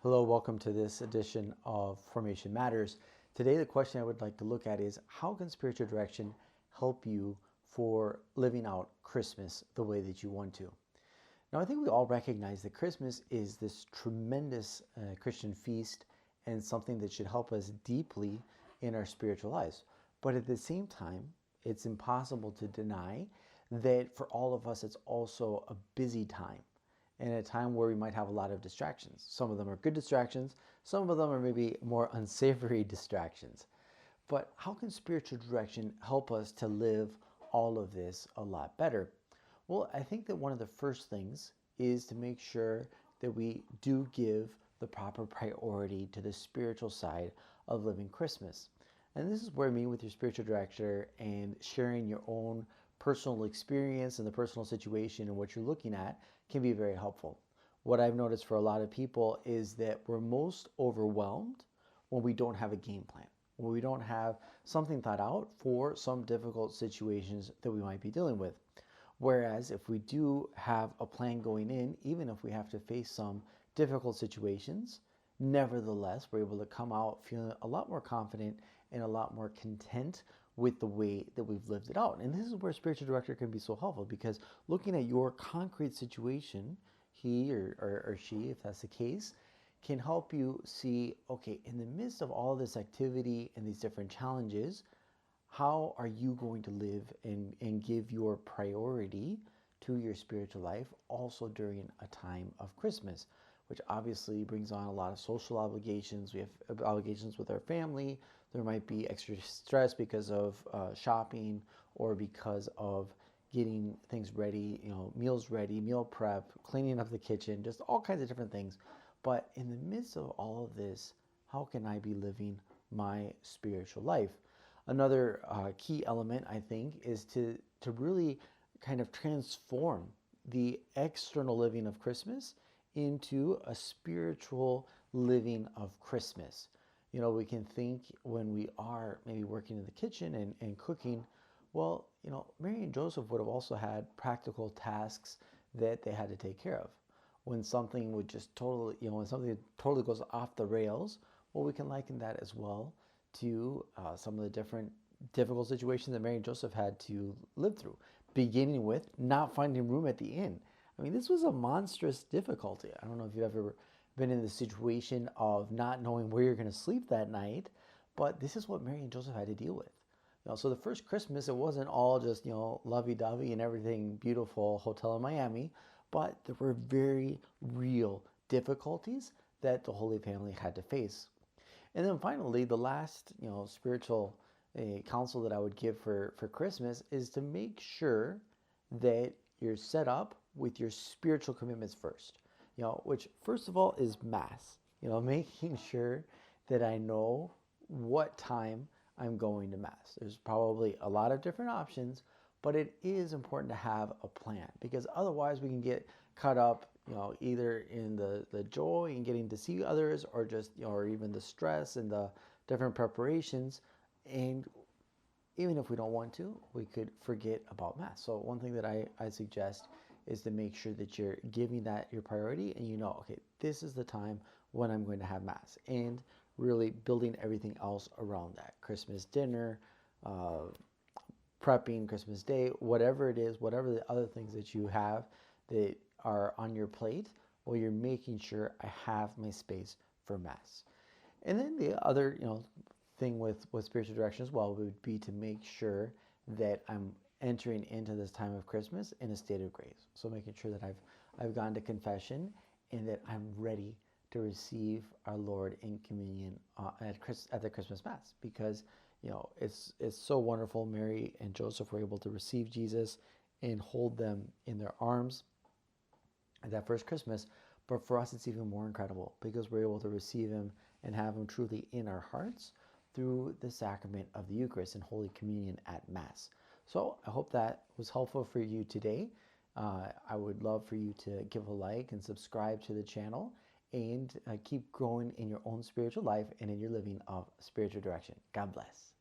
Hello, welcome to this edition of Formation Matters. Today, the question I would like to look at is how can spiritual direction help you for living out Christmas the way that you want to? Now, I think we all recognize that Christmas is this tremendous Christian feast and something that should help us deeply in our spiritual lives. But at the same time, it's impossible to deny that for all of us, it's also a busy time and a time where we might have a lot of distractions. Some of them are good distractions, some of them are maybe more unsavory distractions. But how can spiritual direction help us to live all of this a lot better? Well, I think that one of the first things is to make sure that we do give the proper priority to the spiritual side of living Christmas. And this is where meeting with your spiritual director and sharing your own personal experience and the personal situation and what you're looking at can be very helpful. What I've noticed for a lot of people is that we're most overwhelmed when we don't have a game plan, when we don't have something thought out for some difficult situations that we might be dealing with. Whereas if we do have a plan going in, even if we have to face some difficult situations, nevertheless, we're able to come out feeling a lot more confident and a lot more content with the way that we've lived it out. And this is where spiritual director can be so helpful, because looking at your concrete situation, he or she, if that's the case, can help you see, okay, in the midst of all this activity and these different challenges, how are you going to live and give your priority to your spiritual life also during a time of Christmas, which obviously brings on a lot of social obligations. We have obligations with our family. There might be extra stress because of shopping or because of getting things ready, meals ready, meal prep, cleaning up the kitchen, just all kinds of different things. But in the midst of all of this, how can I be living my spiritual life? Another key element, I think, is to really kind of transform the external living of Christmas into a spiritual living of Christmas. We can think when we are maybe working in the kitchen and cooking, well, Mary and Joseph would have also had practical tasks that they had to take care of. When something would just totally, when something totally goes off the rails, well, we can liken that as well to some of the different difficult situations that Mary and Joseph had to live through, beginning with not finding room at the inn. I mean, this was a monstrous difficulty. I don't know if you've ever been in the situation of not knowing where you're going to sleep that night, but this is what Mary and Joseph had to deal with. So the first Christmas, it wasn't all just, lovey-dovey and everything beautiful hotel in Miami, but there were very real difficulties that the Holy Family had to face. And then finally, the last, spiritual counsel that I would give for Christmas is to make sure that you're set up with your spiritual commitments first, which first of all is Mass, making sure that I know what time I'm going to Mass. There's probably a lot of different options, but it is important to have a plan, because otherwise we can get caught up, either in the joy and getting to see others, or just, or even the stress and the different preparations. And even if we don't want to, we could forget about Mass. So one thing that I suggest is to make sure that you're giving that your priority, and okay, this is the time when I'm going to have Mass, and really building everything else around that. Christmas dinner, prepping Christmas Day, whatever it is, whatever the other things that you have that are on your plate, well, you're making sure I have my space for Mass. And then the other, thing with spiritual direction as well would be to make sure that I'm entering into this time of Christmas in a state of grace. So making sure that I've gone to confession and that I'm ready to receive our Lord in communion at the Christmas Mass, because it's so wonderful. Mary and Joseph were able to receive Jesus and hold them in their arms at that first Christmas. But for us, it's even more incredible because we're able to receive him and have him truly in our hearts through the sacrament of the Eucharist and Holy Communion at Mass. So I hope that was helpful for you today. I would love for you to give a like and subscribe to the channel, and keep growing in your own spiritual life and in your living of spiritual direction. God bless.